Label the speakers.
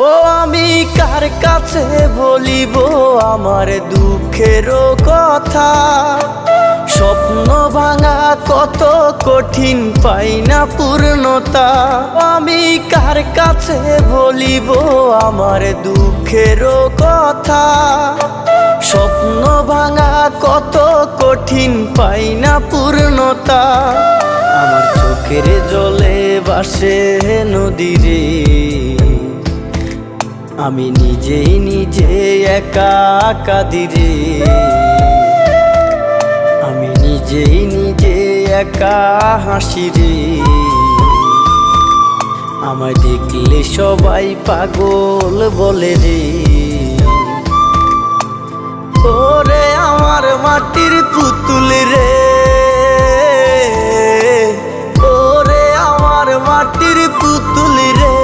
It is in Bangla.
Speaker 1: ও আমি কার কাছে বলিব আমার দুঃখের কথা? স্বপ্ন ভাঙা কত কঠিন, পাই না পূর্ণতা। আমি কার কাছে বলিব আমার দুঃখের কথা? স্বপ্ন ভাঙা কত কঠিন, পাই না পূর্ণতা। আমার চোখের জলে ভাসে নদীরে, আমি নিজেই নিজে একা কাঁদিরে। আমি নিজেই নিজে একা হাসি রে। আমায় দেখলে সবাই পাগল বলে রে। ওরে আমার মাটির পুতুল রে, ওরে আমার মাটির পুতুল রে।